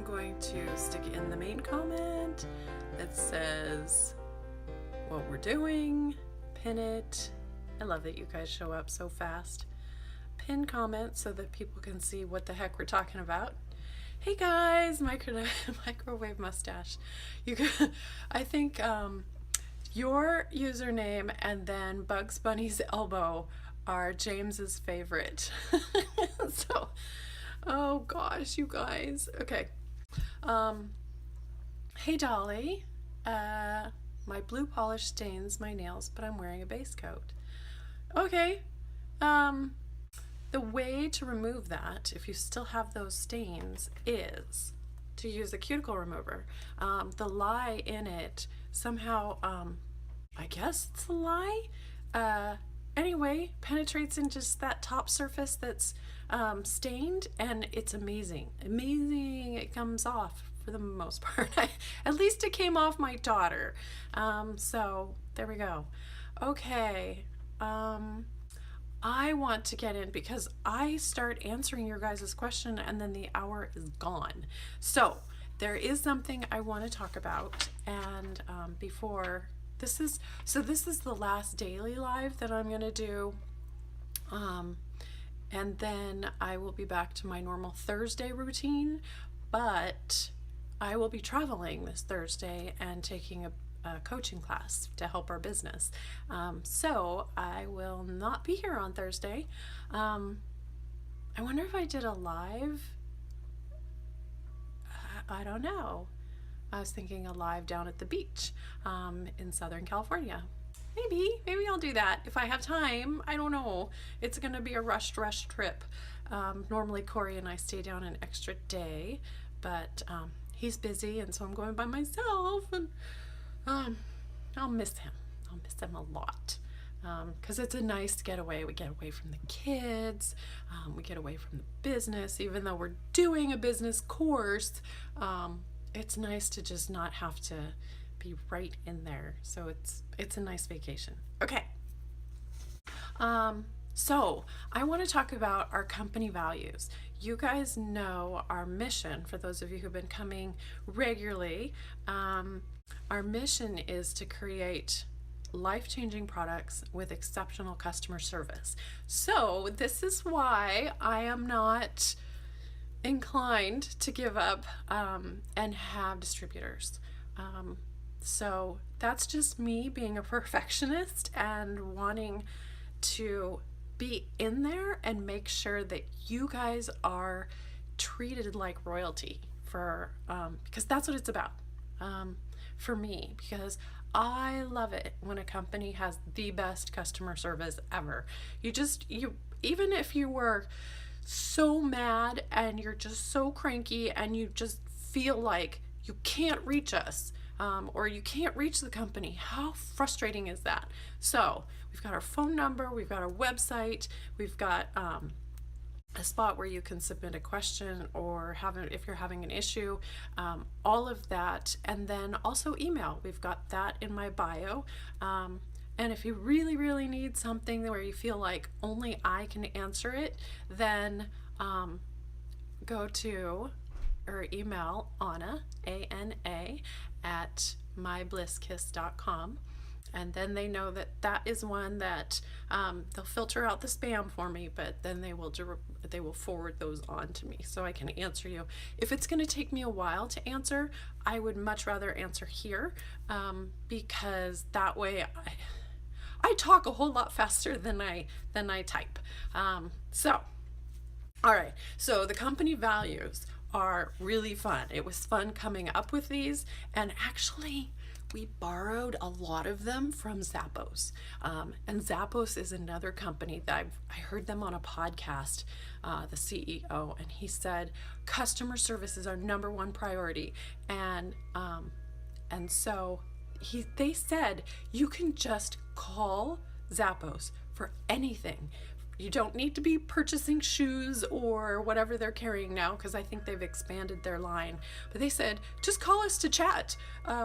going to stick in the main comment that says what we're doing, pin it. I love that you guys show up so fast. Pin comment so that people can see what the heck we're talking about. Hey guys, microwave mustache. I think your username and then Bugs Bunny's elbow are James's favorite. So, oh gosh, you guys. Okay. Hey Dolly. My blue polish stains my nails, but I'm wearing a base coat. Okay. The way to remove that, if you still have those stains, is to use a cuticle remover. The lye in it somehow, I guess it's a lye, anyway, penetrates in just that top surface that's stained, and it's amazing. Amazing, it comes off for the most part. At least it came off my daughter. So there we go. Okay. I want to get in because I start answering your guys' question and then the hour is gone. So there is something I want to talk about, and before this is the last daily live that I'm going to do, and then I will be back to my normal Thursday routine, but I will be traveling this Thursday and taking a coaching class to help our business. So I will not be here on Thursday. I wonder if I did a live. I don't know. I was thinking a live down at the beach in Southern California. Maybe I'll do that if I have time. I don't know. It's gonna be a rushed trip. Normally Corey and I stay down an extra day, but he's busy, and so I'm going by myself, and I'll miss him. I'll miss him a lot, because it's a nice getaway. We get away from the kids, we get away from the business. Even though we're doing a business course, it's nice to just not have to be right in there. So it's a nice vacation. Okay. So I want to talk about our company values. You guys know our mission. For those of you who've been coming regularly, our mission is to create life-changing products with exceptional customer service. So this is why I am not inclined to give up and have distributors. So that's just me being a perfectionist and wanting to be in there and make sure that you guys are treated like royalty because that's what it's about. For me, because I love it when a company has the best customer service ever. Even if you were so mad and you're just so cranky and you just feel like you can't reach us, or you can't reach the company, how frustrating is that? So we've got our phone number, we've got our website, we've got a spot where you can submit a question or if you're having an issue, all of that, and then also email. We've got that in my bio. And if you really need something where you feel like only I can answer it, then go to or email Anna, A-N-A, at myblisskiss.com. And then they know that is one that they'll filter out the spam for me, but then they will forward those on to me so I can answer you. If it's going to take me a while to answer, I would much rather answer here, because that way I talk a whole lot faster than I type. So, all right. So the company values are really fun. It was fun coming up with these, and actually we borrowed a lot of them from Zappos. And Zappos is another company that I heard them on a podcast, the CEO, and he said customer service is our #1 priority. And so they said you can just call Zappos for anything. You don't need to be purchasing shoes or whatever they're carrying now, because I think they've expanded their line. But they said, just call us to chat.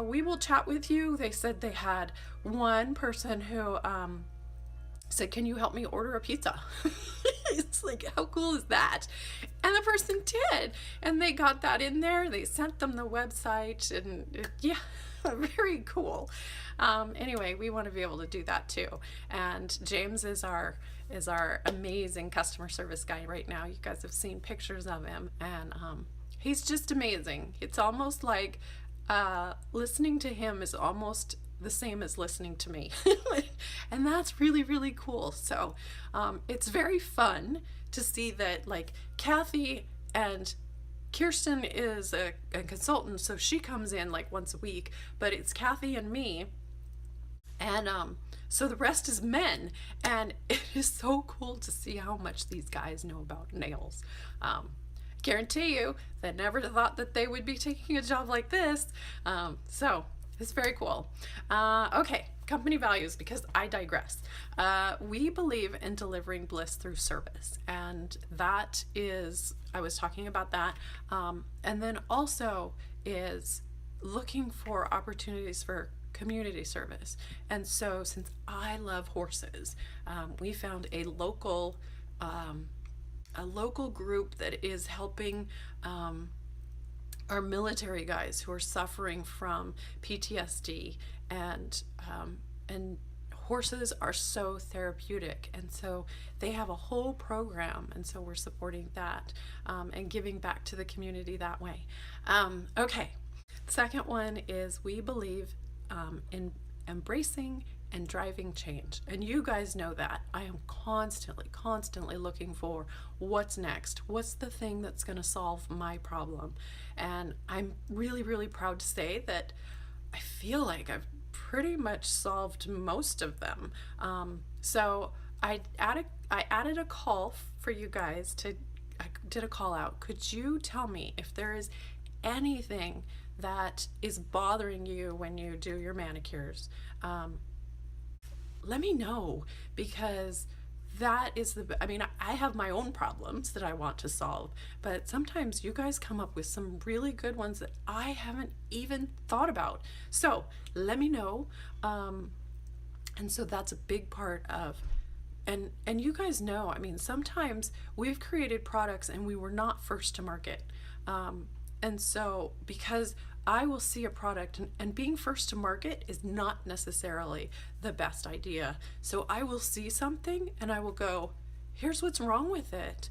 We will chat with you. They said they had one person who said, can you help me order a pizza? It's like, how cool is that? And the person did. And they got that in there. They sent them the website. And yeah, very cool. Anyway, we want to be able to do that too. And James is our amazing customer service guy right now. You guys have seen pictures of him. And he's just amazing. It's almost like listening to him is almost the same as listening to me. And that's really, really cool. So it's very fun to see that, like, Kathy and Kirsten is a consultant, so she comes in like once a week, but it's Kathy and me. And so the rest is men. And it is so cool to see how much these guys know about nails. Guarantee you, they never thought that they would be taking a job like this. So it's very cool. Okay, company values, because I digress. We believe in delivering bliss through service, and that is, I was talking about that. And then also is looking for opportunities for community service. And so since I love horses, we found a local group that is helping our military guys who are suffering from PTSD, and horses are so therapeutic, and so they have a whole program, and so we're supporting that and giving back to the community that way. Okay, second one is we believe in embracing and driving change. And you guys know that I am constantly looking for what's next. What's the thing that's going to solve my problem? And I'm really proud to say that I feel like I've pretty much solved most of them. So I added a call for you guys I did a call out. Could you tell me if there is anything that is bothering you when you do your manicures? Let me know, because that is I mean, I have my own problems that I want to solve, but sometimes you guys come up with some really good ones that I haven't even thought about. So let me know. And so that's a big part of, and you guys know, I mean, sometimes we've created products and we were not first to market. And so because I will see a product, and being first to market is not necessarily the best idea. So I will see something and I will go, here's what's wrong with it.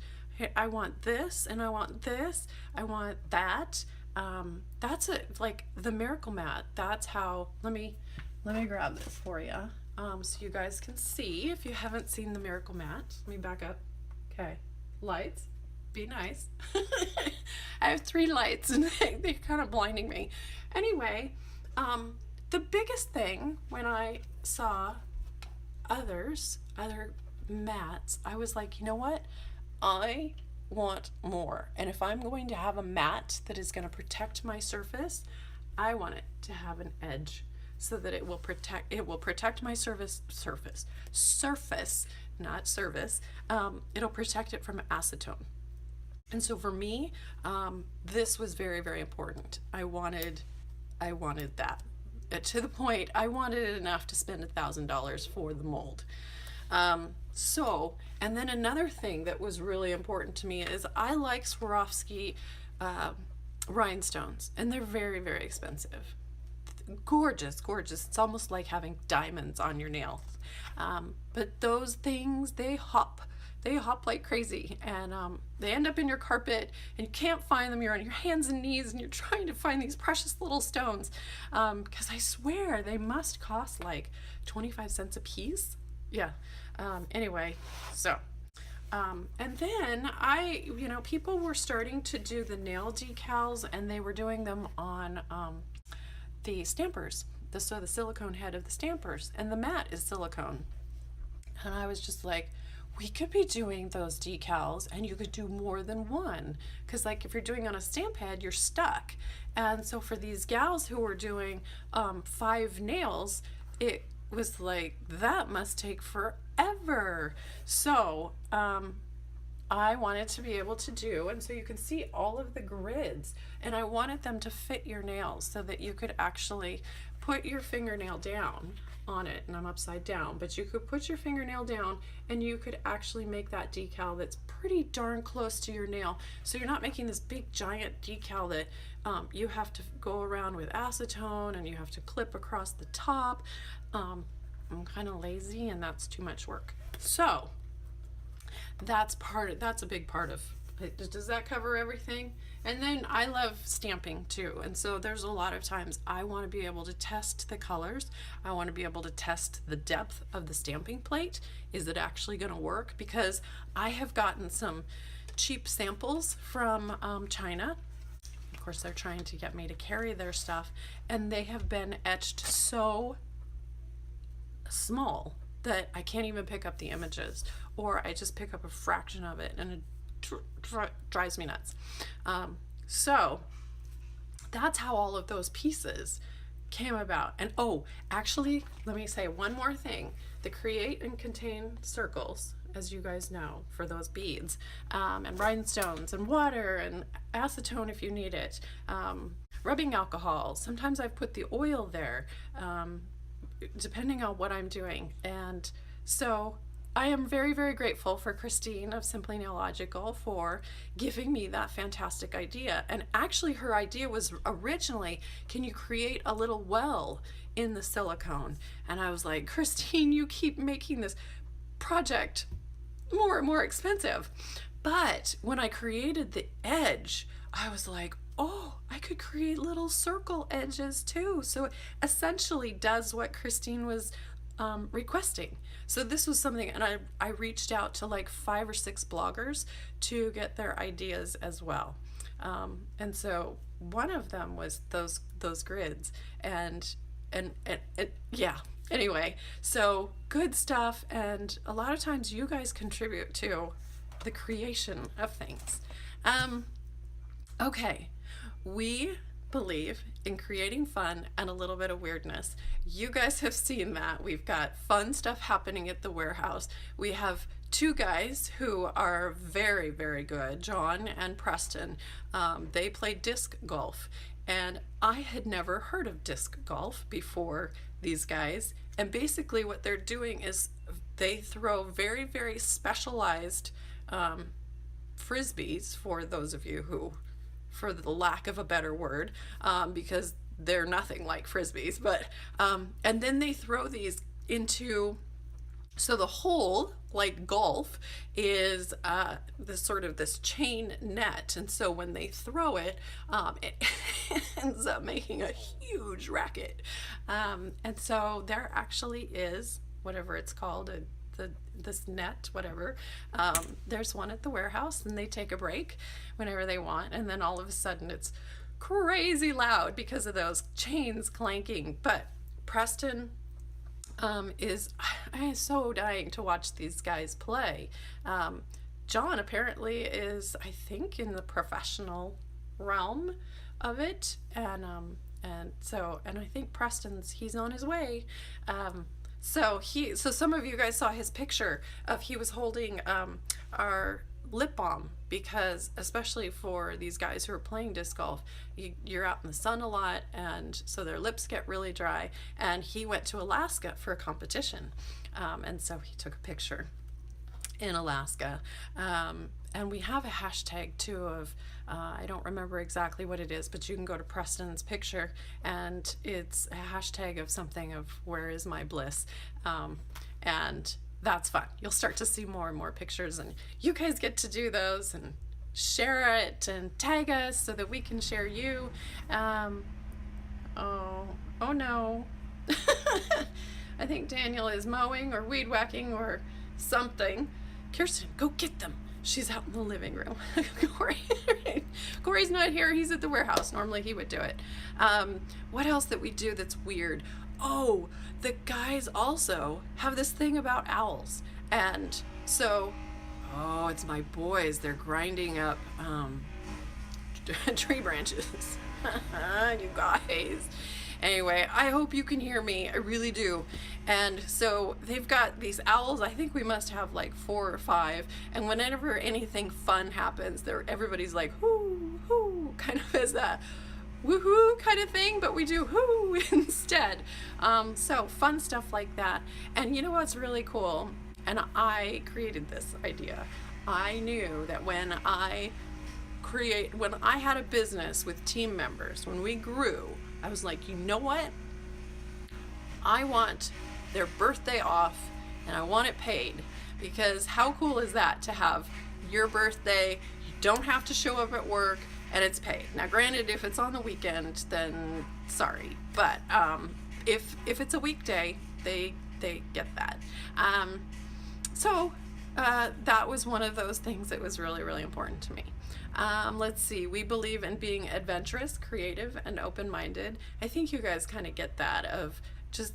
I want this, and I want this, I want that. That's it, like the Miracle Mat. That's how, let me grab this for you so you guys can see if you haven't seen the Miracle Mat. Let me back up. Okay, lights. Be nice. I have 3 lights and they're kind of blinding me. Anyway, the biggest thing when I saw other mats, I was like, you know what? I want more. And if I'm going to have a mat that is going to protect my surface, I want it to have an edge so that it will protect my surface, not service. It'll protect it from acetone. And so for me, this was very important. I wanted that. To the point, I wanted it enough to spend $1,000 for the mold. And then another thing that was really important to me is I like Swarovski rhinestones, and they're very expensive. Gorgeous. It's almost like having diamonds on your nails. But those things, they hop like crazy, and they end up in your carpet and you can't find them. You're on your hands and knees and you're trying to find these precious little stones, because I swear they must cost like 25 cents a piece. Yeah. Anyway, so and then people were starting to do the nail decals, and they were doing them on the stampers, the silicone head of the stampers, and the mat is silicone. And I was just like, we could be doing those decals, and you could do more than one, because like if you're doing on a stamp head, you're stuck. And so for these gals who were doing 5 nails, it was like, that must take forever. So I wanted to be able to do, and so you can see all of the grids, and I wanted them to fit your nails so that you could actually put your fingernail down on it, and I'm upside down, but you could put your fingernail down and you could actually make that decal that's pretty darn close to your nail. So you're not making this big giant decal that you have to go around with acetone and you have to clip across the top. I'm kind of lazy and that's too much work. So that's a big part of it. Does that cover everything? And then I love stamping too, and so there's a lot of times I want to be able to test the colors. I want to be able to test the depth of the stamping plate. Is it actually going to work? Because I have gotten some cheap samples from China. Of course, they're trying to get me to carry their stuff, and they have been etched so small that I can't even pick up the images, or I just pick up a fraction of it, and it drives me nuts. So that's how all of those pieces came about. And oh, actually, let me say one more thing. The create and contain circles, as you guys know, for those beads, and rhinestones and water and acetone if you need it, rubbing alcohol. Sometimes I've put the oil there, depending on what I'm doing. And so I am very, very grateful for Christine of Simply Nailogical for giving me that fantastic idea. And actually her idea was originally, can you create a little well in the silicone? And I was like, Christine, you keep making this project more and more expensive. But when I created the edge, I was like, oh, I could create little circle edges too. So it essentially does what Christine was requesting. So this was something, and I reached out to like 5 or 6 bloggers to get their ideas as well. And so one of them was those grids, and yeah. Anyway, so good stuff, and a lot of times you guys contribute to the creation of things. Okay, we believe in creating fun and a little bit of weirdness. You guys have seen that. We've got fun stuff happening at the warehouse. We have 2 guys who are very, very good, John and Preston. They play disc golf, and I had never heard of disc golf before these guys. And basically what they're doing is they throw very, very specialized frisbees, for those of you who, for the lack of a better word, because they're nothing like frisbees, but and then they throw these into, so the hole, like golf, is this sort of this chain net, and so when they throw it, it ends up making a huge racket, and so there actually is, whatever it's called, this net, whatever, there's one at the warehouse, and they take a break whenever they want, and then all of a sudden it's crazy loud because of those chains clanking. But Preston I am so dying to watch these guys play. John apparently is, I think, in the professional realm of it, and I think he's on his way. So some of you guys saw his picture of, he was holding our lip balm, because especially for these guys who are playing disc golf, you're out in the sun a lot, and so their lips get really dry, and he went to Alaska for a competition, and so he took a picture in Alaska, and we have a hashtag too of, I don't remember exactly what it is, but you can go to Preston's picture, and it's a hashtag of something of where is my bliss, and that's fun. You'll start to see more and more pictures, and you guys get to do those and share it and tag us so that we can share you. Oh no. I think Daniel is mowing or weed whacking or something. Kirsten, go get them. She's out in the living room. Corey's not here. He's at the warehouse. Normally he would do it. What else that we do that's weird? Oh, the guys also have this thing about owls. And so, it's my boys. They're grinding up tree branches. You guys. Anyway, I hope you can hear me. I really do. And so they've got these owls. I think we must have like 4 or 5. And whenever anything fun happens, everybody's like, whoo, whoo, kind of as that woohoo kind of thing, but we do whoo instead. So fun stuff like that. And you know what's really cool? And I created this idea. I knew that when I had a business with team members, when we grew, I was like, you know what? I want their birthday off and I want it paid, because how cool is that to have your birthday, you don't have to show up at work, and it's paid. Now granted, if it's on the weekend, then sorry, but if it's a weekday, they get that. So that was one of those things that was really, really important to me. Let's see, we believe in being adventurous, creative, and open-minded. I think you guys kind of get that, of just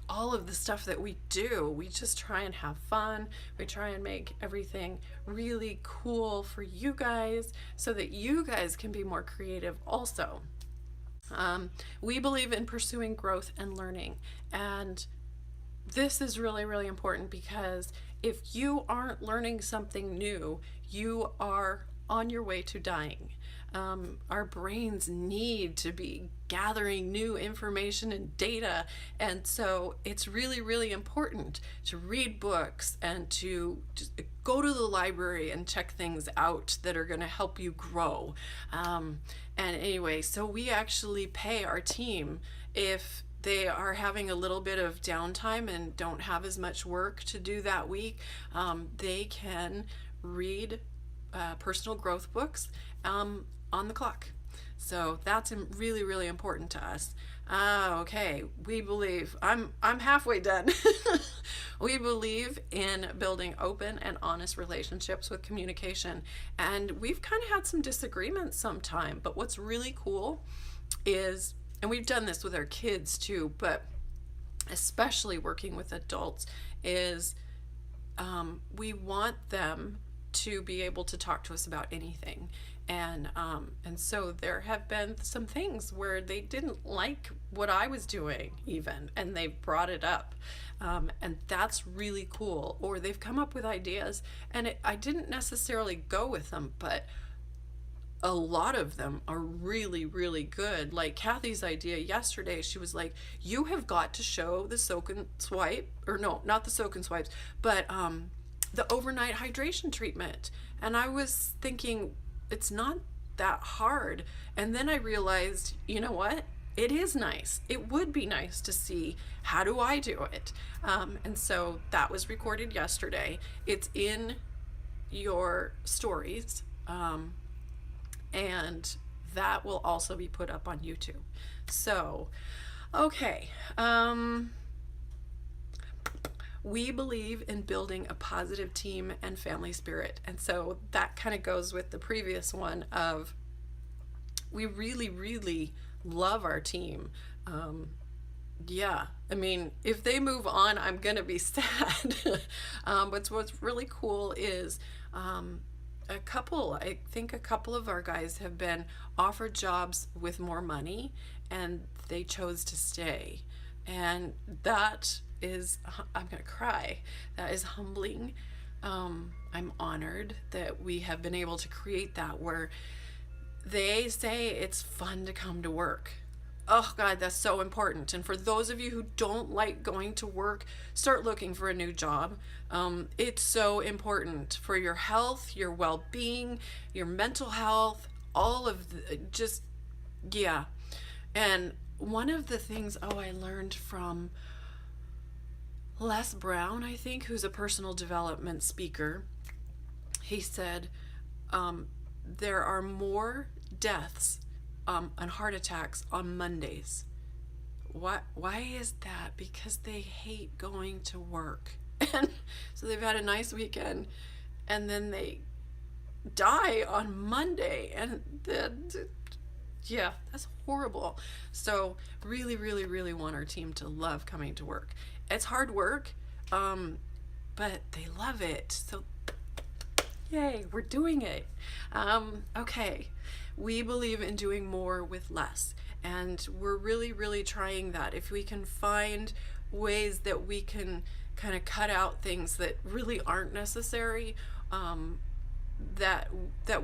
all of the stuff that we do. We just try and have fun. We try and make everything really cool for you guys so that you guys can be more creative also. We believe in pursuing growth and learning. And this is really, really important, because if you aren't learning something new, you are on your way to dying. Our brains need to be gathering new information and data, and so it's really, really important to read books and to just go to the library and check things out that are going to help you grow. And anyway, so we actually pay our team if they are having a little bit of downtime and don't have as much work to do that week. They can read personal growth books on the clock. So that's really, really important to us. Okay, we believe, I'm halfway done. We believe in building open and honest relationships with communication. And we've kind of had some disagreements sometime, but what's really cool is, and we've done this with our kids too, but especially working with adults, is we want them to be able to talk to us about anything. And so there have been some things where they didn't like what I was doing even, and they brought it up. And that's really cool. Or they've come up with ideas, and I didn't necessarily go with them, but a lot of them are really, really good. Like Kathy's idea yesterday, she was like, you have got to show the soak and swipe, or no, not the soak and swipes, but the overnight hydration treatment. And I was thinking, it's not that hard. And then I realized, you know what? It is nice. It would be nice to see, how do I do it? And so that was recorded yesterday. It's in your stories. And that will also be put up on YouTube. So, okay. We believe in building a positive team and family spirit. And so that kind of goes with the previous one of, we really, really love our team. Yeah, I mean, if they move on, I'm going to be sad. But what's really cool is I think a couple of our guys have been offered jobs with more money, and they chose to stay. And that is, I'm gonna cry, that is humbling. I'm honored that we have been able to create that, where they say it's fun to come to work. Oh God, that's so important. And for those of you who don't like going to work, start looking for a new job. It's so important for your health, your well-being, your mental health, all of the, just, yeah. And one of the things, I learned from Les Brown, I think, who's a personal development speaker. He said, there are more deaths and heart attacks on Mondays. Why is that? Because they hate going to work. And so they've had a nice weekend, and then they die on Monday, and yeah, that's horrible. So really, really, really want our team to love coming to work. It's hard work, but they love it. So yay, we're doing it. Okay, we believe in doing more with less, and we're really, really trying that. If we can find ways that we can kind of cut out things that really aren't necessary, that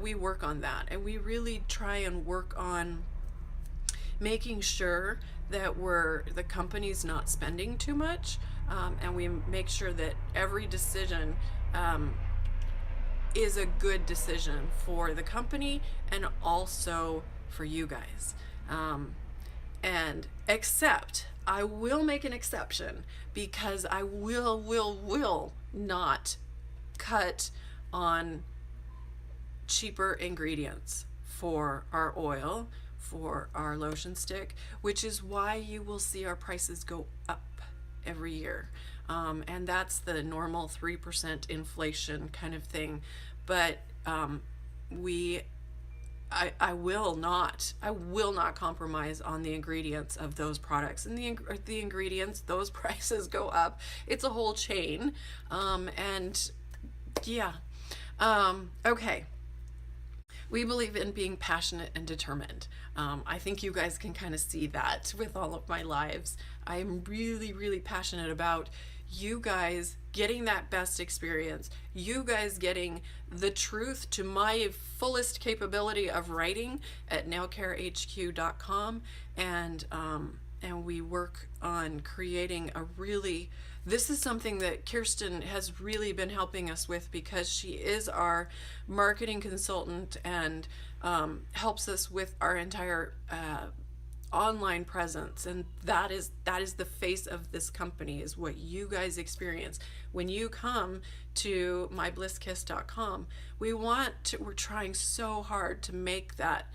we work on that, and we really try and work on making sure that the company's not spending too much, and we make sure that every decision is a good decision for the company and also for you guys. And except I will make an exception, because I will not cut on cheaper ingredients for our oil, for our lotion stick, which is why you will see our prices go up every year. And that's the normal 3% inflation kind of thing. But I will not compromise on the ingredients of those products, and the ingredients, those prices go up. It's a whole chain. And yeah. Okay. We believe in being passionate and determined. I think you guys can kind of see that with all of my lives. I'm really passionate about you guys getting that best experience, you guys getting the truth to my fullest capability of writing at nailcarehq.com, and we work on creating this is something that Kirsten has really been helping us with, because she is our marketing consultant and helps us with our entire online presence, and that is the face of this company, is what you guys experience when you come to myblisskiss.com. We're trying so hard to make that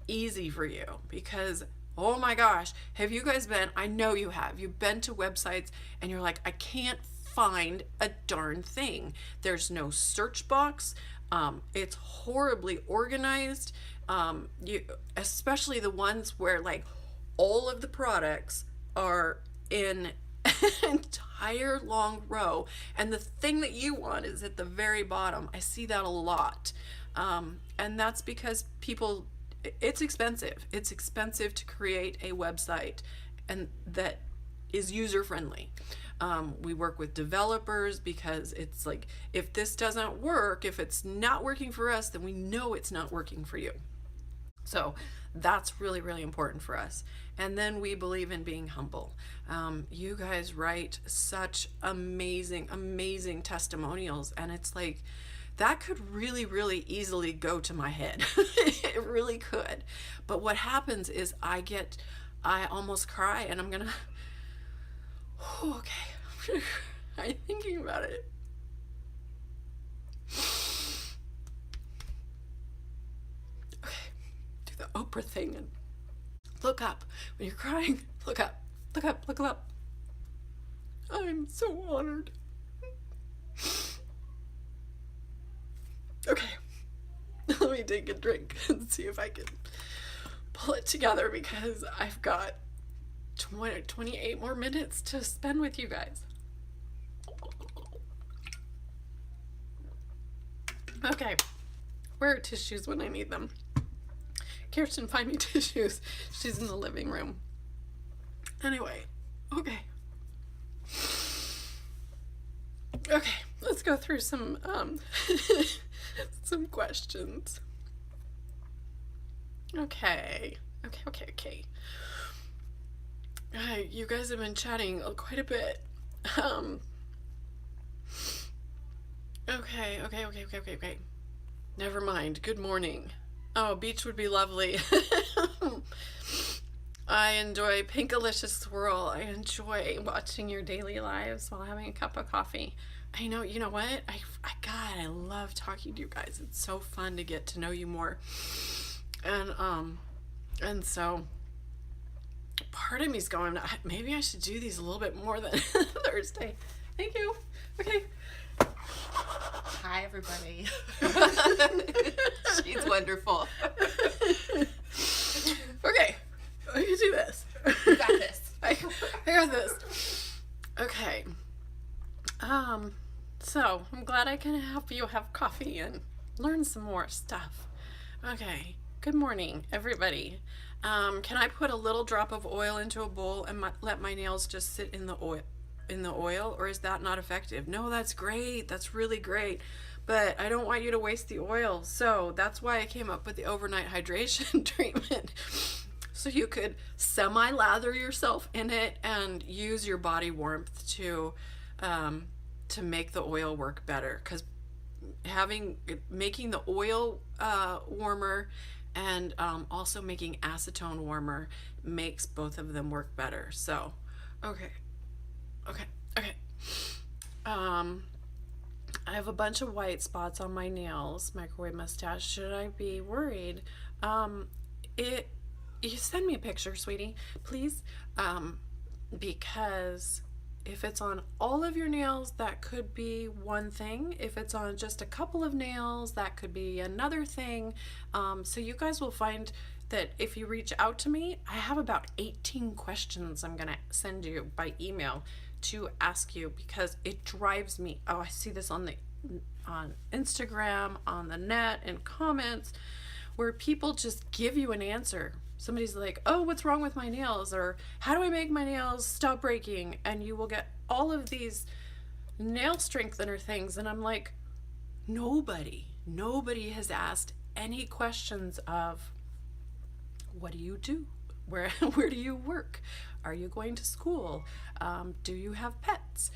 easy for you, because oh my gosh, have you guys been, I know you have, you've been to websites and you're like, I can't find a darn thing. There's no search box. It's horribly organized. Especially the ones where like all of the products are in an entire long row, and the thing that you want is at the very bottom. I see that a lot. And that's because it's expensive. It's expensive to create a website and that is user friendly. We work with developers, because it's like, if this doesn't work, if it's not working for us, then we know it's not working for you. So that's really important for us. And then we believe in being humble. You guys write such amazing testimonials, and it's like, that could really easily go to my head. It really could. But what happens is I almost cry, and I'm gonna, okay, I'm thinking about it. Okay, do the Oprah thing and look up. When you're crying, look up, look up, look up. I'm so honored. Okay, let me take a drink and see if I can pull it together, because I've got 28 more minutes to spend with you guys. Okay, where are tissues when I need them? Kirsten, find me tissues. She's in the living room. Anyway, okay. Okay, let's go through some some questions. Okay. You guys have been chatting quite a bit. Okay. Never mind. Good morning. Oh, beach would be lovely. I enjoy Pinkalicious Swirl. I enjoy watching your daily lives while having a cup of coffee. I know, you know what? I love talking to you guys. It's so fun to get to know you more. And so part of me's going, maybe I should do these a little bit more than Thursday. Thank you. Okay. Hi, everybody. She's wonderful. Okay. I can do this. You got this. I got this. Okay. So I'm glad I can help you have coffee and learn some more stuff. Okay. Good morning, everybody. Can I put a little drop of oil into a bowl and let my nails just sit in the oil? Or is that not effective? No, that's great. That's really great. But I don't want you to waste the oil. So that's why I came up with the overnight hydration treatment. So you could semi lather yourself in it and use your body warmth to make the oil work better. Because making the oil warmer and also making acetone warmer makes both of them work better. So, okay, okay, okay. I have a bunch of white spots on my nails, microwave mustache. Should I be worried? It. You send me a picture, sweetie, please, because if it's on all of your nails, that could be one thing. If it's on just a couple of nails, that could be another thing. So you guys will find that if you reach out to me, I have about 18 questions I'm gonna send you by email to ask you, because it drives me. Oh, I see this on Instagram, on the net, in comments, where people just give you an answer. Somebody's like, oh, what's wrong with my nails? Or how do I make my nails stop breaking? And you will get all of these nail strengthener things. And I'm like, nobody has asked any questions of, what do you do? Where do you work? Are you going to school? Do you have pets?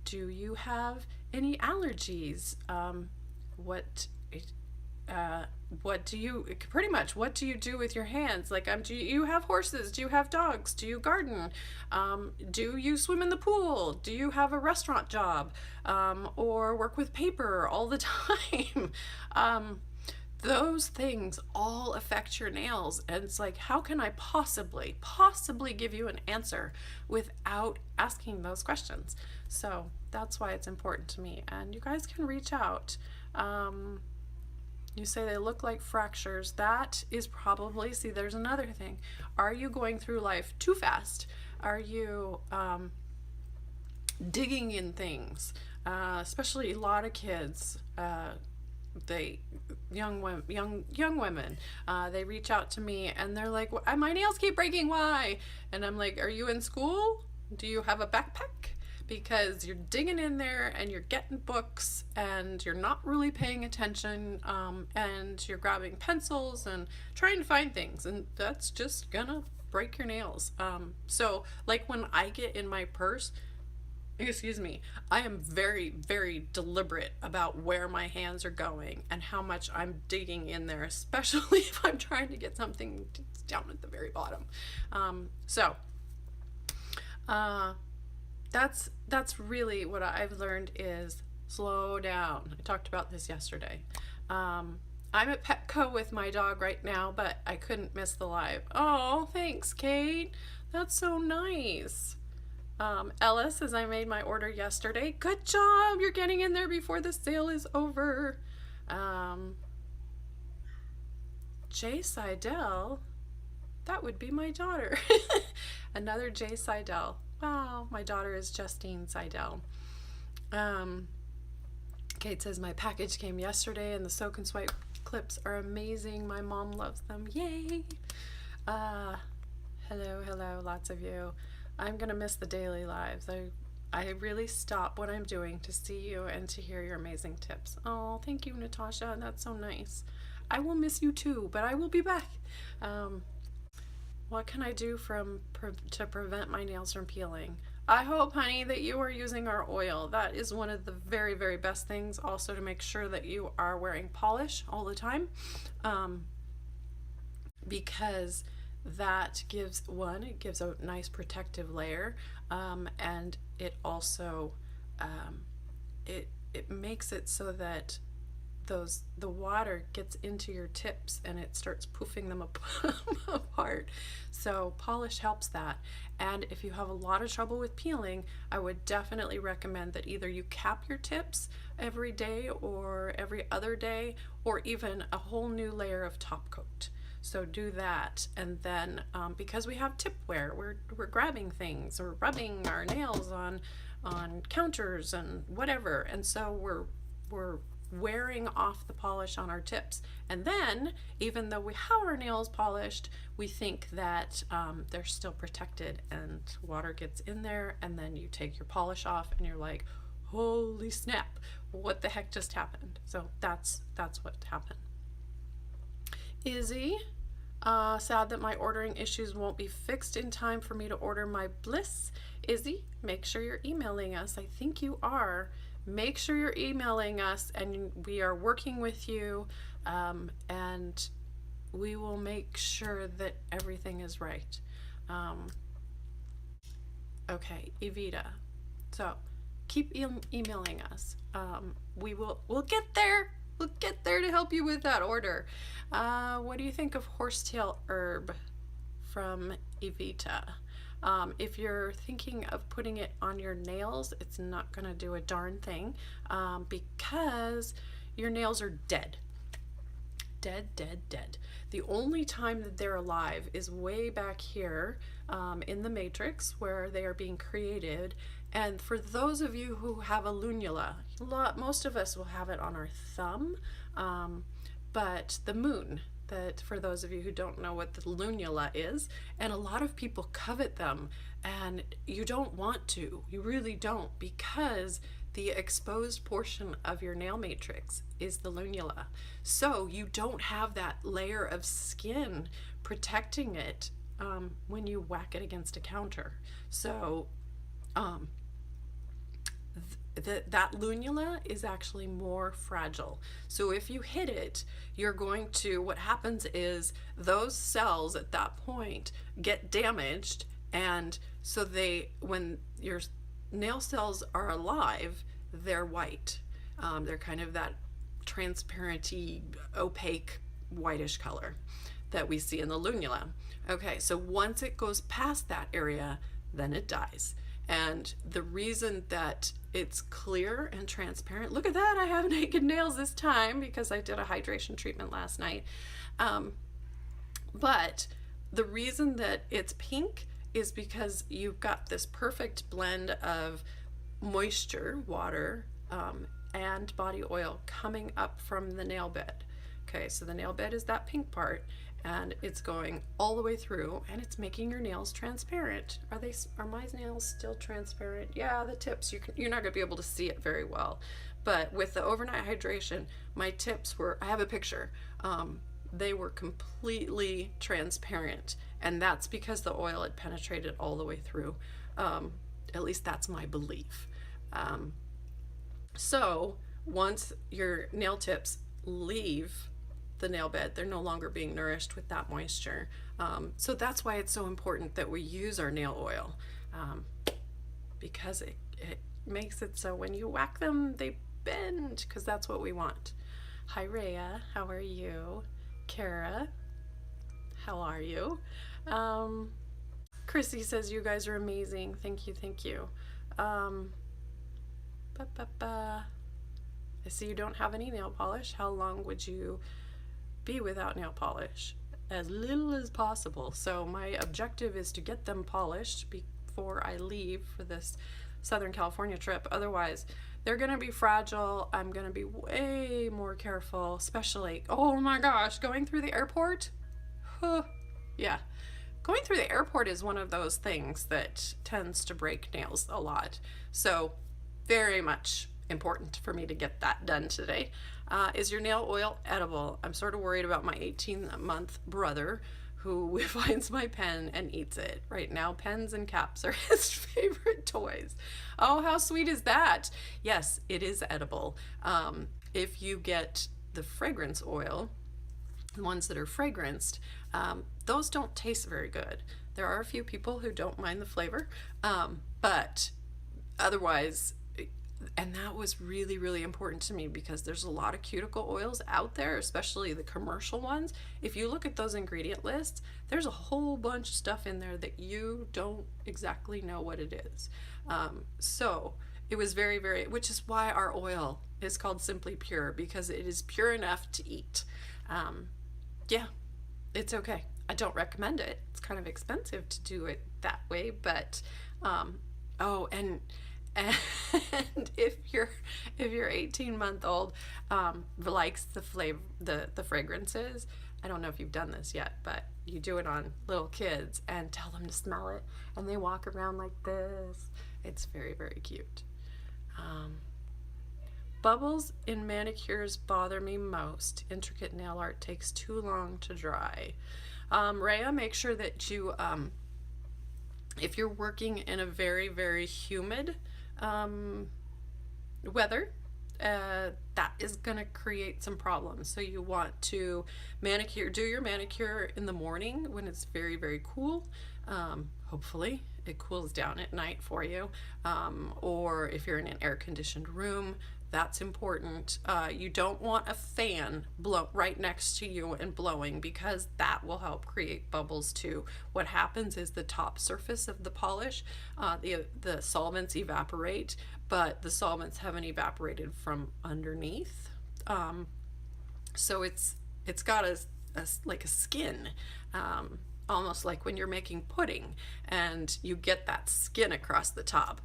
Do you have any allergies? What do you do with your hands? Like, do you have horses? Do you have dogs? Do you garden? Do you swim in the pool? Do you have a restaurant job? Or work with paper all the time? Those things all affect your nails, and it's like, how can I possibly give you an answer without asking those questions? So that's why it's important to me, and you guys can reach out. You say they look like fractures. That is probably, see, there's another thing. Are you going through life too fast? Are you digging in things? Especially a lot of kids, young women, they reach out to me and they're like, my nails keep breaking, why? And I'm like, are you in school? Do you have a backpack? Because you're digging in there and you're getting books and you're not really paying attention, and you're grabbing pencils and trying to find things, and that's just gonna break your nails. So like when I get in my purse, I am very, very deliberate about where my hands are going and how much I'm digging in there, especially if I'm trying to get something down at the very bottom. That's really what I've learned is slow down. I talked about this yesterday. I'm at Petco with my dog right now, but I couldn't miss the live. Oh, thanks, Kate. That's so nice. Ella says I made my order yesterday. Good job. You're getting in there before the sale is over. Jay Seidel. That would be my daughter. Another Jay Seidel. Wow, my daughter is Justine Seidel. Kate says my package came yesterday and the soak and swipe clips are amazing. My mom loves them. Yay! Hello, lots of you. I'm gonna miss the daily lives. I really stop what I'm doing to see you and to hear your amazing tips. Oh, thank you, Natasha. That's so nice. I will miss you too, but I will be back. What can I do to prevent my nails from peeling? I hope, honey, that you are using our oil. That is one of the very, very best things. Also, to make sure that you are wearing polish all the time, because that gives a nice protective layer, and it also it makes it so that the water gets into your tips and it starts poofing them apart. So polish helps that. And if you have a lot of trouble with peeling, I would definitely recommend that either you cap your tips every day or every other day, or even a whole new layer of top coat. So do that, and then because we have tipware, we're grabbing things or rubbing our nails on counters and whatever, and so we're wearing off the polish on our tips. And then, even though we have our nails polished, we think that they're still protected, and water gets in there, and then you take your polish off and you're like, holy snap, what the heck just happened? So that's what happened. Izzy, sad that my ordering issues won't be fixed in time for me to order my Bliss. Izzy, make sure you're emailing us. I think you are. Make sure you're emailing us, and we are working with you, and we will make sure that everything is right. Okay, Evita. So keep emailing us. We'll get there. We'll get there to help you with that order. What do you think of Horsetail herb from Evita? If you're thinking of putting it on your nails, it's not going to do a darn thing because your nails are dead. Dead, dead, dead. The only time that they're alive is way back here in the matrix where they are being created. And for those of you who have a lunula, most of us will have it on our thumb, but the moon, that for those of you who don't know what the lunula is, and a lot of people covet them, and you don't want to, you really don't, because the exposed portion of your nail matrix is the lunula. So you don't have that layer of skin protecting it when you whack it against a counter. So that lunula is actually more fragile. So if you hit it, you're going to, what happens is those cells at that point get damaged, and so when your nail cells are alive, they're white. They're kind of that transparency, opaque, whitish color that we see in the lunula. Okay, so once it goes past that area, then it dies. And the reason that it's clear and transparent, look at that, I have naked nails this time because I did a hydration treatment last night. But the reason that it's pink is because you've got this perfect blend of moisture, water, and body oil coming up from the nail bed. Okay, so the nail bed is that pink part, and it's going all the way through, and it's making your nails transparent. Are my nails still transparent? Yeah, the tips, you're not gonna be able to see it very well, but with the overnight hydration, my tips were, I have a picture, they were completely transparent, and that's because the oil had penetrated all the way through. At least that's my belief. So once your nail tips leave the nail bed, they're no longer being nourished with that moisture. So that's why it's so important that we use our nail oil, because it makes it so when you whack them, they bend, because that's what we want. Hi Rhea, how are you? Kara, how are you? Chrissy says you guys are amazing. Thank you, thank you. I see you don't have any nail polish. How long would you be without nail polish? As little as possible. So my objective is to get them polished before I leave for this Southern California trip. Otherwise, they're gonna be fragile. I'm gonna be way more careful, especially, oh my gosh, going through the airport? Huh. Yeah. Going through the airport is one of those things that tends to break nails a lot. So very much important for me to get that done today. Is your nail oil edible? I'm sort of worried about my 18-month brother who finds my pen and eats it. Right now, pens and caps are his favorite toys. Oh, how sweet is that? Yes, it is edible. If you get the fragrance oil, the ones that are fragranced, those don't taste very good. There are a few people who don't mind the flavor, but otherwise, and that was really, really important to me because there's a lot of cuticle oils out there, especially the commercial ones. If you look at those ingredient lists, there's a whole bunch of stuff in there that you don't exactly know what it is. So it was very, very, which is why our oil is called Simply Pure, because it is pure enough to eat. Yeah, it's okay. I don't recommend it. It's kind of expensive to do it that way, but oh, and And if your 18-month-old likes the flavor, the fragrances, I don't know if you've done this yet, but you do it on little kids and tell them to smell it, and they walk around like this. It's very, very cute. Bubbles in manicures bother me most. Intricate nail art takes too long to dry. Rhea, make sure that you, if you're working in a very, very humid weather, that is going to create some problems. So you want to do your manicure in the morning when it's very, very cool. Hopefully it cools down at night for you. Or if you're in an air-conditioned room, that's important. You don't want a fan right next to you and blowing, because that will help create bubbles too. What happens is the top surface of the polish, the solvents evaporate, but the solvents haven't evaporated from underneath. So it's got like a skin. Almost like when you're making pudding and you get that skin across the top.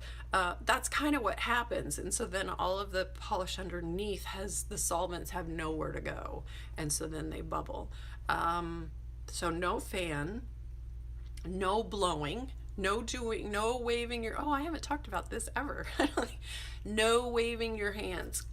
That's kind of what happens. And so then all of the polish underneath the solvents have nowhere to go. And so then they bubble. So no fan, no blowing, no waving I haven't talked about this ever. No waving your hands.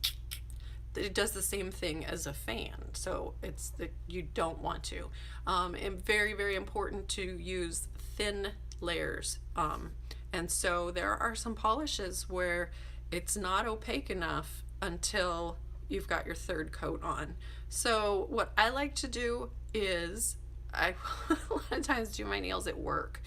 It does the same thing as a fan, so it's that you don't want to. And very, very important to use thin layers. And so there are some polishes where it's not opaque enough until you've got your third coat on. So what I like to do is I a lot of times do my nails at work,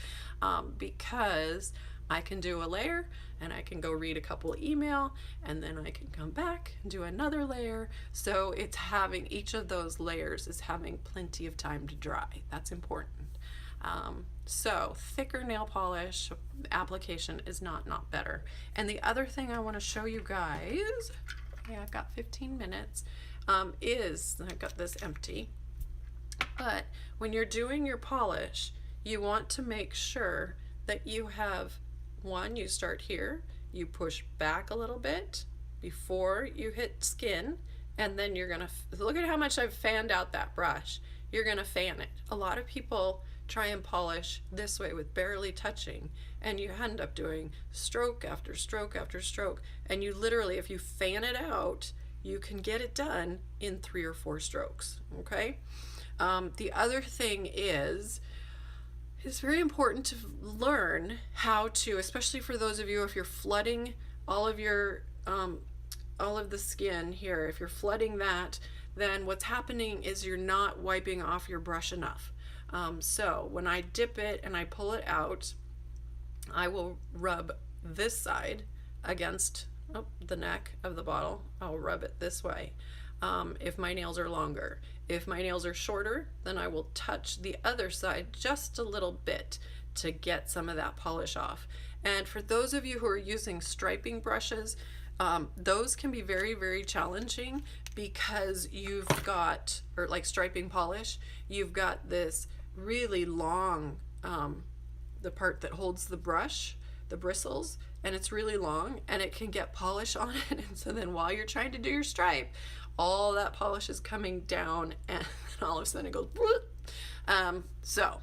because I can do a layer and I can go read a couple of email, and then I can come back and do another layer. So it's having each of those layers is having plenty of time to dry. That's important. So thicker nail polish application is not better. And the other thing I want to show you guys, I've got 15 minutes, is I've got this empty. But when you're doing your polish, you want to make sure that you have you start here, you push back a little bit before you hit skin, and then you're gonna look at how much I've fanned out that brush. You're gonna fan it. A lot of people try and polish this way with barely touching, and you end up doing stroke after stroke after stroke, and you literally, if you fan it out, you can get it done in 3 or 4 strokes. Okay. The other thing is, it's very important to learn how to, especially for those of you, if you're flooding all of your all of the skin here, if you're flooding that, then what's happening is you're not wiping off your brush enough. So when I dip it and I pull it out, I will rub this side against the neck of the bottle. I'll rub it this way. If my nails are longer. If my nails are shorter, then I will touch the other side just a little bit to get some of that polish off. And for those of you who are using striping brushes, those can be very, very challenging, because you've got, or like striping polish, you've got this really long, the part that holds the brush, the bristles, and it's really long and it can get polish on it. And so then while you're trying to do your stripe, all that polish is coming down, and then all of a sudden it goes so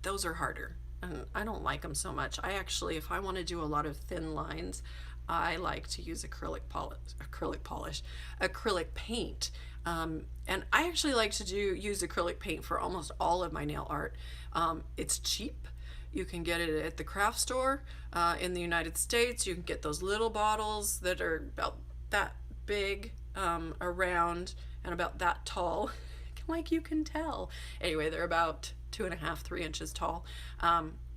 those are harder, and I don't like them so much. I actually, if I want to do a lot of thin lines, I like to use acrylic paint. And I actually like to use acrylic paint for almost all of my nail art. It's cheap. You can get it at the craft store in the United States. You can get those little bottles that are about that big around and about that tall, like you can tell. Anyway, they're about 2.5, 3 inches tall.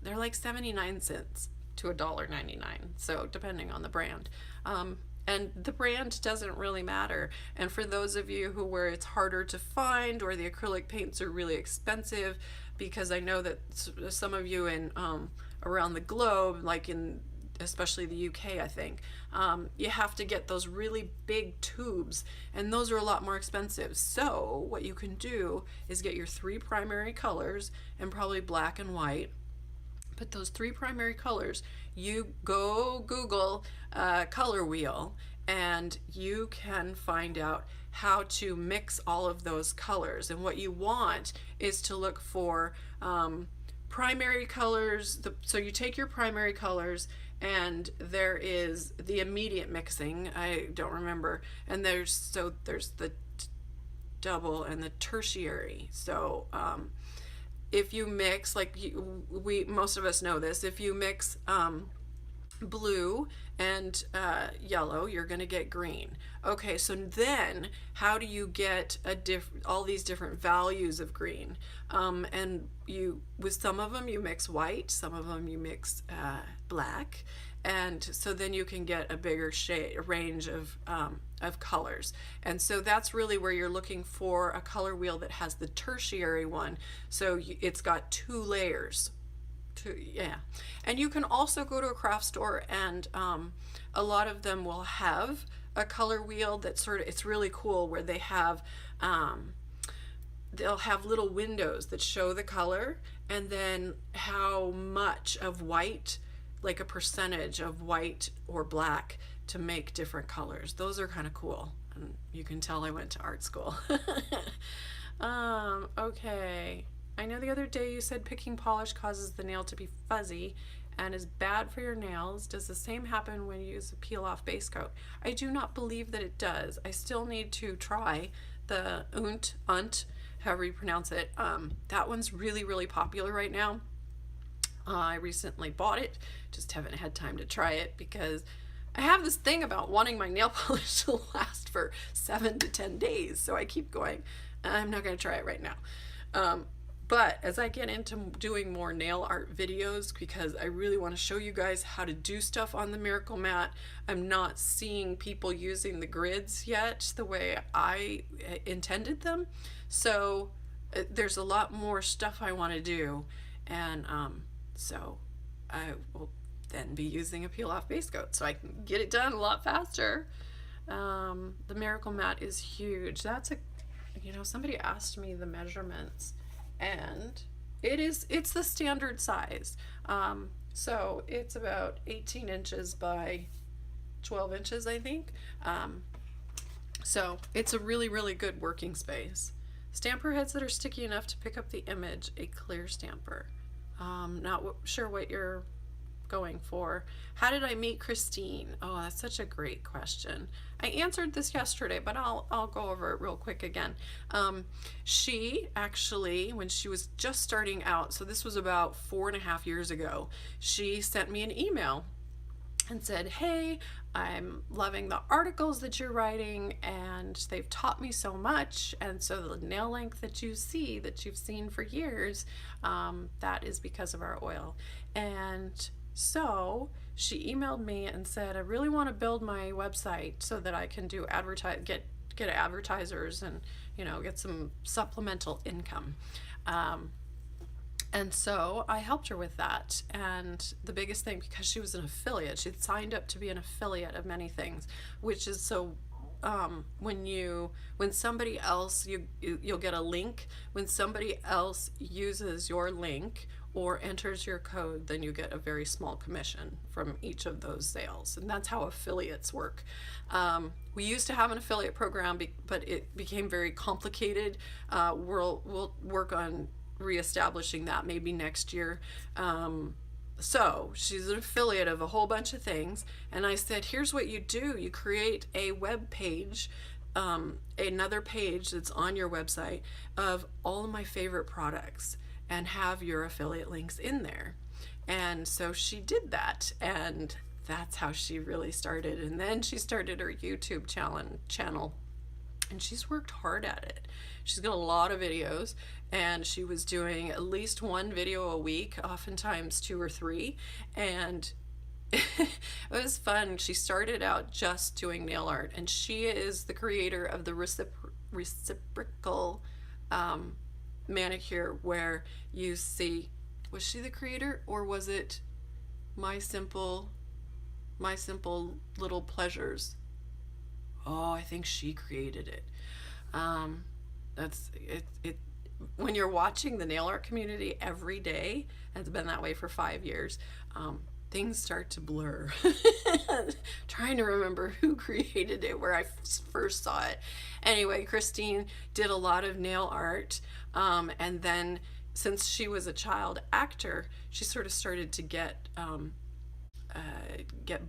They're like 79 cents to $1.99, so depending on the brand. And the brand doesn't really matter. And for those of you where it's harder to find, or the acrylic paints are really expensive, because I know that some of you in around the globe, like in especially the UK, I think, you have to get those really big tubes, and those are a lot more expensive. So what you can do is get your 3 primary colors, and probably black and white, But those three primary colors, you go Google color wheel and you can find out how to mix all of those colors. And what you want is to look for primary colors. So you take your primary colors, and there is the immediate mixing. I don't remember. And there's the double and the tertiary. So if you mix, like we most of us know this, if you mix blue and yellow, you're going to get green. Okay, so then how do you get all these different values of green? And with some of them you mix white, some of them you mix black, and so then you can get a bigger range of colors. And so that's really where you're looking for a color wheel that has the tertiary one. So it's got 2 layers. Yeah. And you can also go to a craft store, and a lot of them will have a color wheel that's it's really cool, where they have they'll have little windows that show the color, and then how much of white, like a percentage of white or black, to make different colors. Those are kind of cool. And you can tell I went to art school. Okay. I know the other day you said picking polish causes the nail to be fuzzy and is bad for your nails. Does the same happen when you use a peel-off base coat? I do not believe that it does. I still need to try the however you pronounce it. That one's really, really popular right now. I recently bought it, just haven't had time to try it because I have this thing about wanting my nail polish to last for 7 to 10 days. So I keep going, I'm not going to try it right now. But as I get into doing more nail art videos, because I really want to show you guys how to do stuff on the Miracle Mat, I'm not seeing people using the grids yet the way I intended them. So there's a lot more stuff I want to do, and so I will then be using a peel-off base coat so I can get it done a lot faster. The Miracle Mat is huge. Somebody asked me the measurements, and it's the standard size. So it's about 18 inches by 12 inches, I think. So it's a really, really good working space. Stamper heads that are sticky enough to pick up the image, a clear stamper. Not sure what you're going for. How did I meet Christine? Oh, that's such a great question. I answered this yesterday, but I'll go over it real quick again. She actually, when she was just starting out, so this was about 4.5 years ago, she sent me an email and said, hey, I'm loving the articles that you're writing, and they've taught me so much, and so the nail length that you see, that you've seen for years, that is because of our oil. And so she emailed me and said, I really want to build my website so that I can do get advertisers and get some supplemental income. And so I helped her with that. And the biggest thing, because she was an affiliate, she'd signed up to be an affiliate of many things, which is so when somebody else, you'll get a link. When somebody else uses your link or enters your code, then you get a very small commission from each of those sales. And that's how affiliates work. We used to have an affiliate program, but it became very complicated. We'll work on reestablishing that maybe next year. So she's an affiliate of a whole bunch of things, and I said, here's what you do. You create a web page, another page that's on your website of all of my favorite products, and have your affiliate links in there. And so she did that, and that's how she really started. And then she started her YouTube channel, and she's worked hard at it. She's got a lot of videos, and she was doing at least 1 video a week, oftentimes 2 or 3, and it was fun. She started out just doing nail art, and she is the creator of the reciprocal manicure, where you see, was she the creator, or was it my simple little pleasures? Oh, I think she created it. That's it. when you're watching the nail art community every day, and it's been that way for 5 years, things start to blur. Trying to remember who created it, where I first saw it. Anyway, Christine did a lot of nail art, and then since she was a child actor, she sort of started to get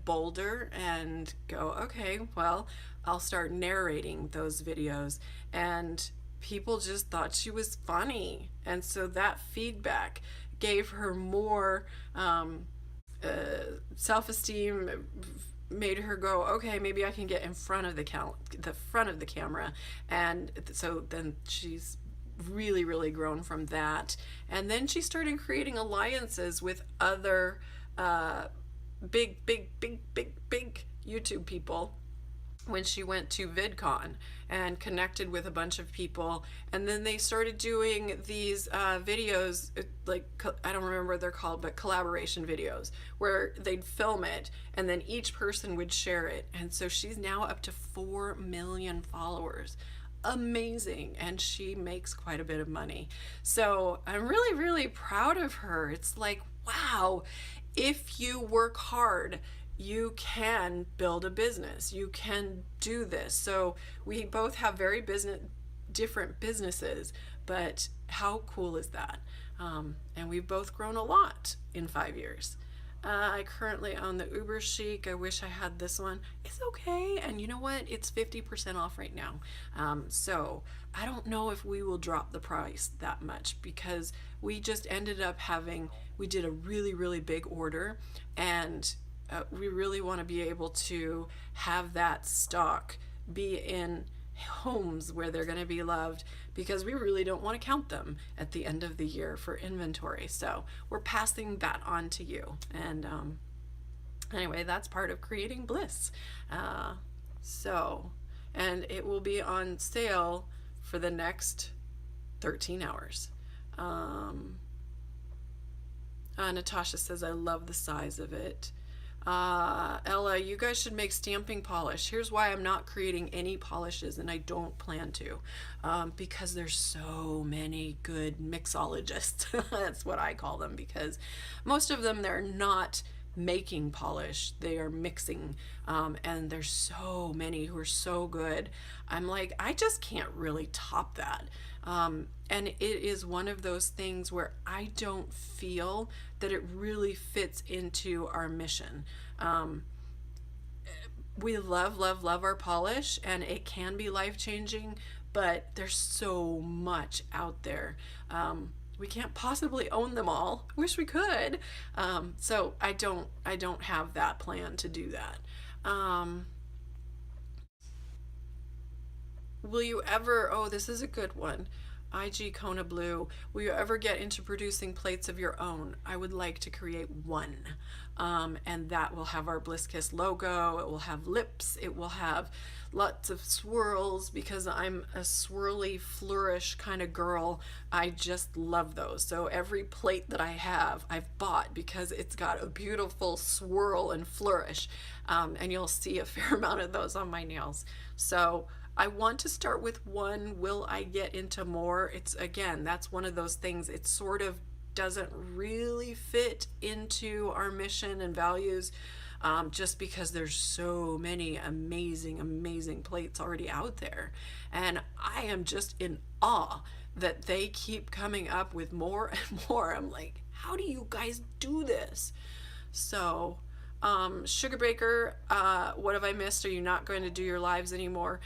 bolder and go, okay, well, I'll start narrating those videos. And people just thought she was funny. And so that feedback gave her more self-esteem, made her go, okay, maybe I can get in front of the front of the camera. And so then she's really grown from that. And then she started creating alliances with other big YouTube people when she went to VidCon and connected with a bunch of people. And then they started doing these videos, like, I don't remember what they're called, but collaboration videos, where they'd film it and then each person would share it. And so she's now up to 4 million followers. Amazing. And she makes quite a bit of money. So I'm really proud of her. It's like, wow, if you work hard, you can build a business. You can do this. So we both have very different businesses, but how cool is that? And we've both grown a lot in 5 years. I currently own the Uber Chic. I wish I had this one. It's okay. And you know what? It's 50% off right now. So I don't know if we will drop the price that much, because we just ended up we did a really big order, and we really want to be able to have that stock be in homes where they're going to be loved, because we really don't want to count them at the end of the year for inventory. So we're passing that on to you. And anyway, that's part of creating Bliss. And it will be on sale for the next 13 hours. Natasha says, I love the size of it. Ella, you guys should make stamping polish. Here's why I'm not creating any polishes, and I don't plan to, because there's so many good mixologists. That's what I call them, because most of them, they're not making polish, they are mixing, and there's so many who are so good. I'm like, I just can't really top that. And it is one of those things where I don't feel that it really fits into our mission. We love our polish, and it can be life-changing, but there's so much out there. We can't possibly own them all. Wish we could. So I don't have that plan to do that. Will you ever, oh, this is a good one. IG Kona Blue, will you ever get into producing plates of your own? I would like to create one. And that will have our Bliss Kiss logo. It will have lips. It will have lots of swirls, because I'm a swirly flourish kind of girl. I just love those. So every plate that I have, I've bought because it's got a beautiful swirl and flourish. And you'll see a fair amount of those on my nails. So I want to start with one. Will I get into more? It's, again, that's one of those things. It sort of doesn't really fit into our mission and values, just because there's so many amazing plates already out there. And I am just in awe that they keep coming up with more and more. I'm like, how do you guys do this? So, Sugar Baker, what have I missed? Are you not going to do your lives anymore?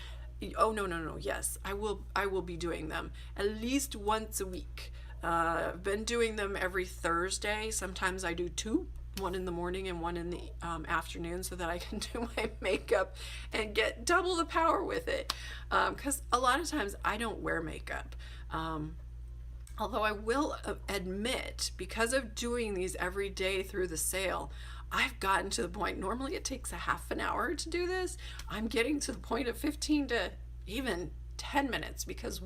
Oh, no. Yes, I will be doing them at least once a week. I've been doing them every Thursday. Sometimes I do two, one in the morning and one in the afternoon, so that I can do my makeup and get double the power with it. Because a lot of times I don't wear makeup. Although I will admit, because of doing these every day through the sale, I've gotten to the point, normally it takes a half an hour to do this. I'm getting to the point of 15 to even 10 minutes, because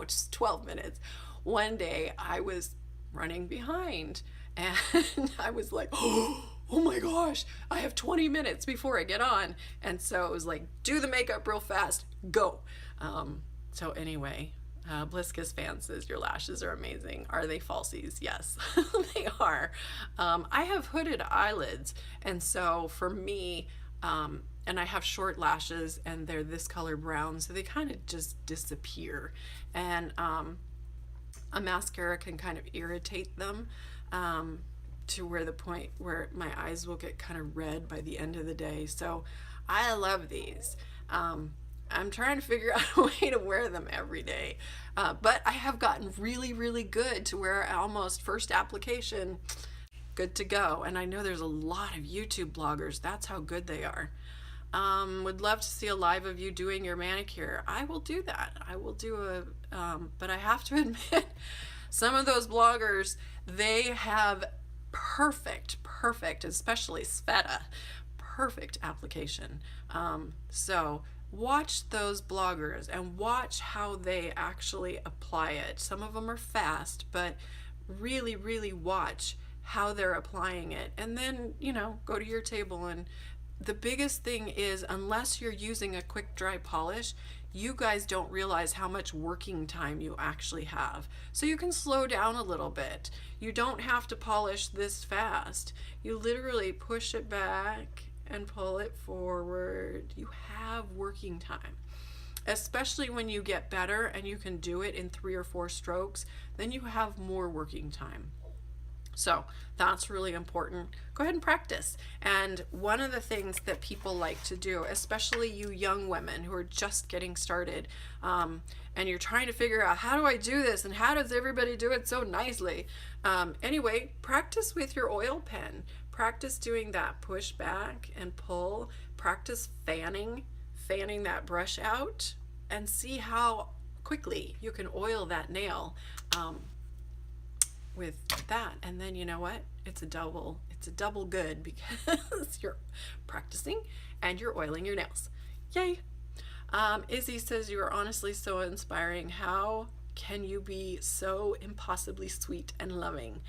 just 12 minutes. One day I was running behind and I was like, oh my gosh, I have 20 minutes before I get on. And so it was like, do the makeup real fast, go. So anyway, Bliss fan says your lashes are amazing. Are they falsies? Yes, they are. I have hooded eyelids, and so for me, and I have short lashes, and they're this color brown, so they kind of just disappear. And a mascara can kind of irritate them to where the point where my eyes will get kind of red by the end of the day. So I love these. I'm trying to figure out a way to wear them every day. But I have gotten really, really good to where almost first application, good to go. And I know there's a lot of YouTube bloggers. That's how good they are. Would love to see a live of you doing your manicure. I will do that. I will do but I have to admit, some of those bloggers, they have perfect, especially Sveta, perfect application. So watch those bloggers and watch how they actually apply it. Some of them are fast, but really, really watch how they're applying it. And then, go to your table. And the biggest thing is, unless you're using a quick dry polish, you guys don't realize how much working time you actually have. So you can slow down a little bit. You don't have to polish this fast. You literally push it back and pull it forward. You have working time. Especially when you get better and you can do it in 3 or 4 strokes, then you have more working time. So that's really important. Go ahead and practice. And one of the things that people like to do, especially you young women who are just getting started, and you're trying to figure out, how do I do this? And how does everybody do it so nicely? Anyway, practice with your oil pen. Practice doing that push back and pull. Practice fanning that brush out, and see how quickly you can oil that nail. With that, and then you know what, it's a double good, because you're practicing and you're oiling your nails. Yay. Izzy says, you are honestly so inspiring. How can you be so impossibly sweet and loving?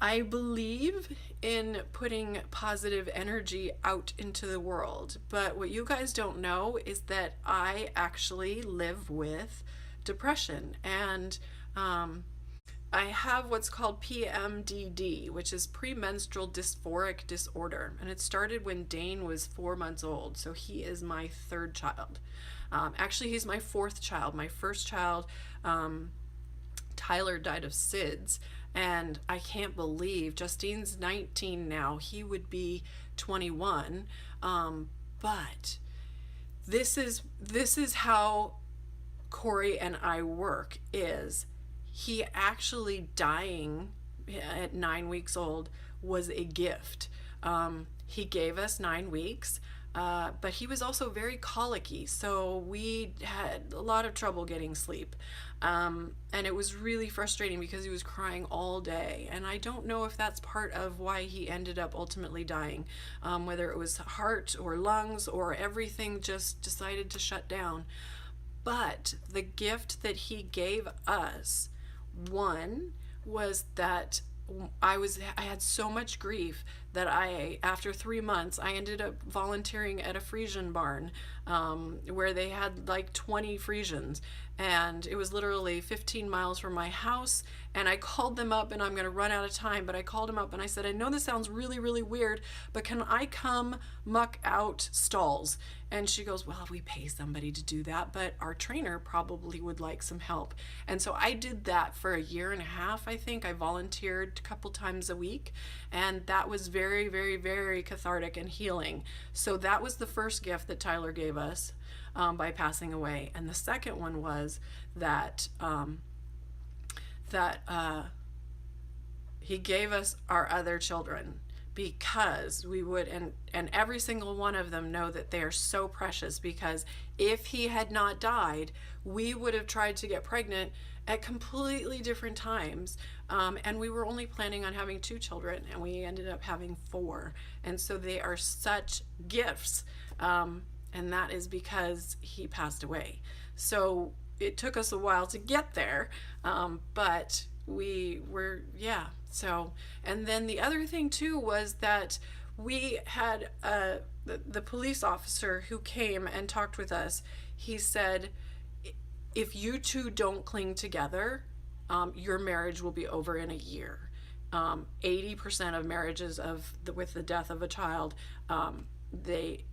I believe in putting positive energy out into the world, but what you guys don't know is that I actually live with depression, and I have what's called PMDD, which is premenstrual dysphoric disorder, and it started when Dane was 4 months old, so he is my 3rd child. Actually, he's my 4th child. My first child, Tyler, died of SIDS, and I can't believe Justine's 19 now. He would be 21, but this is how Corey and I work. Is he actually dying at 9 weeks old was a gift. He gave us 9 weeks, but he was also very colicky, so we had a lot of trouble getting sleep, and it was really frustrating because he was crying all day, and I don't know if that's part of why he ended up ultimately dying, whether it was heart or lungs or everything just decided to shut down. But the gift that he gave us, one, was that I had so much grief that after 3 months, I ended up volunteering at a Frisian barn, where they had like 20 Frisians, and it was literally 15 miles from my house. And I called them up, and I'm going to run out of time, but I called them up and I said, I know this sounds really, really weird, but can I come muck out stalls? And she goes, well, we pay somebody to do that, but our trainer probably would like some help. And so I did that for a year and a half, I think. I volunteered a couple times a week, and that was very, very, very cathartic and healing. So that was the first gift that Tyler gave us by passing away. And the second one was that he gave us our other children, because we would, and every single one of them know that they are so precious, because if he had not died, we would have tried to get pregnant at completely different times, and we were only planning on having 2 children, and we ended up having 4, and so they are such gifts, and that is because he passed away. So it took us a while to get there, but we were, yeah. So, and then the other thing too was that We had the police officer who came and talked with us. He said, if you two don't cling together, your marriage will be over in a year. 80% of marriages with the death of a child, they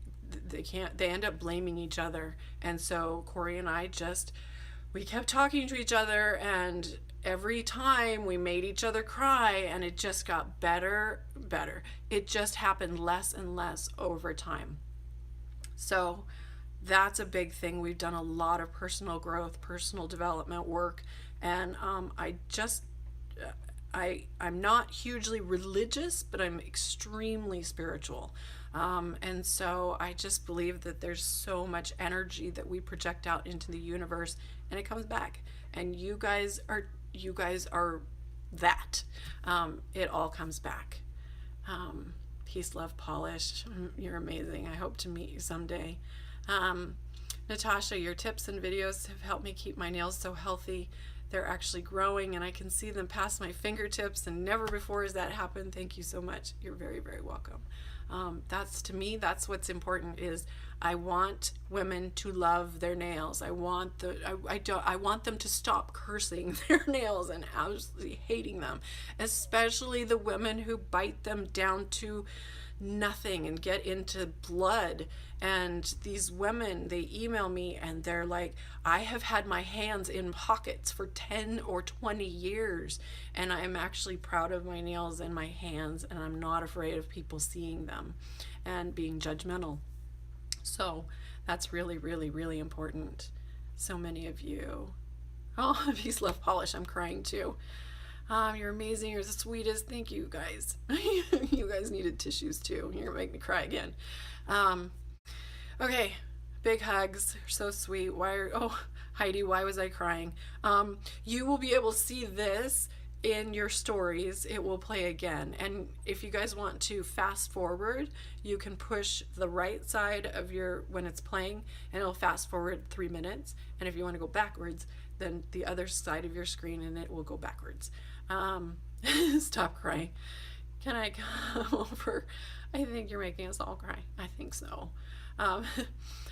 they end up blaming each other. And so Corey and I we kept talking to each other, and every time we made each other cry, and it just got better. It just happened less and less over time. So that's a big thing. We've done a lot of personal growth, personal development work, and I'm not hugely religious, but I'm extremely spiritual. And so I just believe that there's so much energy that we project out into the universe, and it comes back. And you guys are that. It all comes back. Peace, love, polish. You're amazing. I hope to meet you someday. Natasha, your tips and videos have helped me keep my nails so healthy. They're actually growing, and I can see them past my fingertips, and never before has that happened. Thank you so much. You're very, very welcome. To me, that's what's important. Is I want women to love their nails. I want them to stop cursing their nails and absolutely hating them, especially the women who bite them down to nothing and get into blood. And these women, they email me and they're like, I have had my hands in pockets for 10 or 20 years, and I'm actually proud of my nails and my hands, and I'm not afraid of people seeing them and being judgmental. So that's really, really, really important. So many of you. Oh, peace, love, polish. I'm crying too. You're amazing. You're the sweetest. Thank you, guys. You guys needed tissues too. You're gonna make me cry again. Okay, big hugs. You're so sweet. Heidi, why was I crying? You will be able to see this in your stories. It will play again. And if you guys want to fast forward, you can push the right side of when it's playing, and it'll fast forward 3 minutes. And if you want to go backwards, then the other side of your screen, and it will go backwards. Stop crying. Can I come over? I think you're making us all cry. I think so.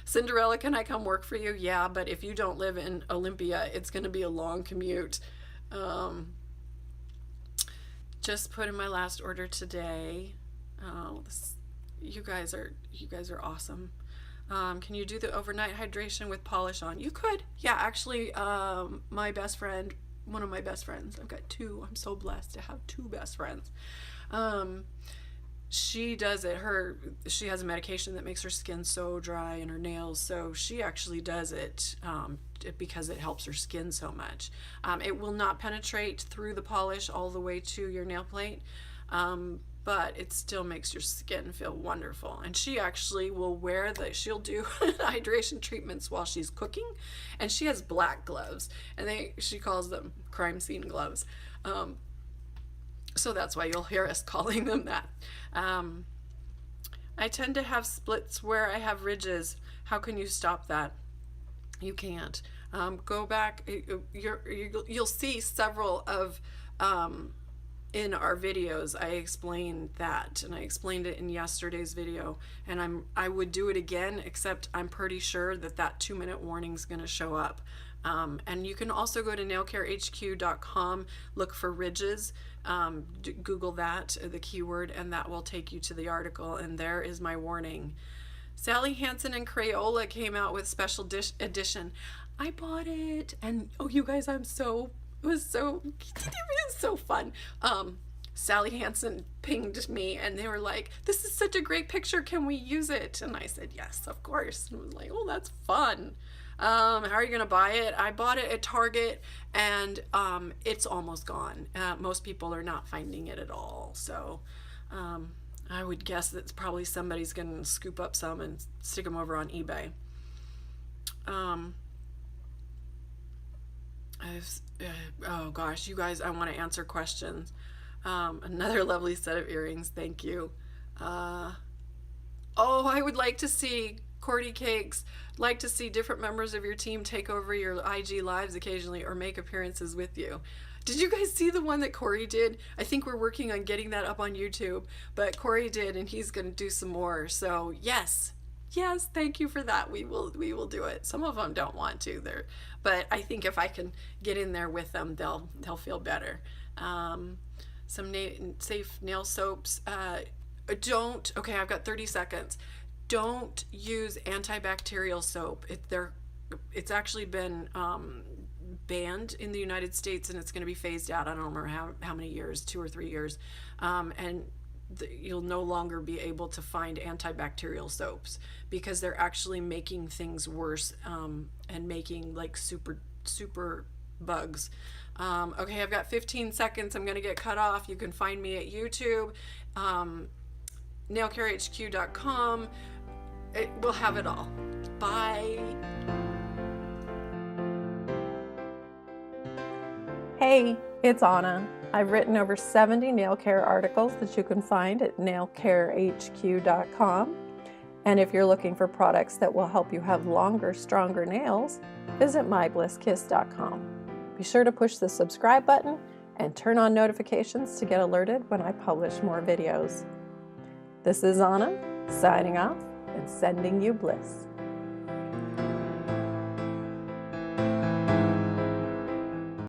Cinderella, can I come work for you? Yeah, but if you don't live in Olympia, it's going to be a long commute. Just put in my last order today. You guys are awesome. Can you do the overnight hydration with polish on? You could. Yeah, actually, my best friend, one of my best friends, I've got two. I'm so blessed to have two best friends. She does it. She has a medication that makes her skin so dry and her nails, so she actually does it because it helps her skin so much. It will not penetrate through the polish all the way to your nail plate, but it still makes your skin feel wonderful. And she actually will she'll do hydration treatments while she's cooking, and she has black gloves, and she calls them crime scene gloves. So that's why you'll hear us calling them that. I tend to have splits where I have ridges. How can you stop that? You can't. Go back. You'll see several of in our videos. I explained that, and I explained it in yesterday's video. And I would do it again, except I'm pretty sure that 2-minute warning is going to show up. And you can also go to nailcarehq.com, look for ridges, Google that, the keyword, and that will take you to the article, and there is my warning. Sally Hansen and Crayola came out with special edition. I bought it, and you guys, it was so fun. Sally Hansen pinged me, and they were like, this is such a great picture, can we use it? And I said, yes, of course. And I was like, oh, that's fun. How are you gonna buy it? I bought it at Target, and it's almost gone. Most people are not finding it at all, so I would guess that probably somebody's gonna scoop up some and stick them over on eBay. Oh gosh, you guys, I want to answer questions. Another lovely set of earrings, thank you. I would like to see Cordy Cakes, like to see different members of your team take over your IG lives occasionally or make appearances with you. Did you guys see the one that Corey did? I think we're working on getting that up on YouTube, but Corey did, and he's going to do some more. So yes, yes, thank you for that. We will do it. Some of them don't want to, but I think if I can get in there with them, they'll feel better. Some safe nail soaps. Don't. Okay, I've got 30 seconds. Don't use antibacterial soap. It's actually been banned in the United States, and it's going to be phased out. I don't remember how many years, 2 or 3 years, and you'll no longer be able to find antibacterial soaps because they're actually making things worse, and making like super bugs. Okay, I've got 15 seconds. I'm going to get cut off. You can find me at YouTube, nailcarehq.com. We'll have it all. Bye. Hey, it's Anna. I've written over 70 nail care articles that you can find at nailcarehq.com. And if you're looking for products that will help you have longer, stronger nails, visit myblisskiss.com. Be sure to push the subscribe button and turn on notifications to get alerted when I publish more videos. This is Anna, signing off and sending you bliss.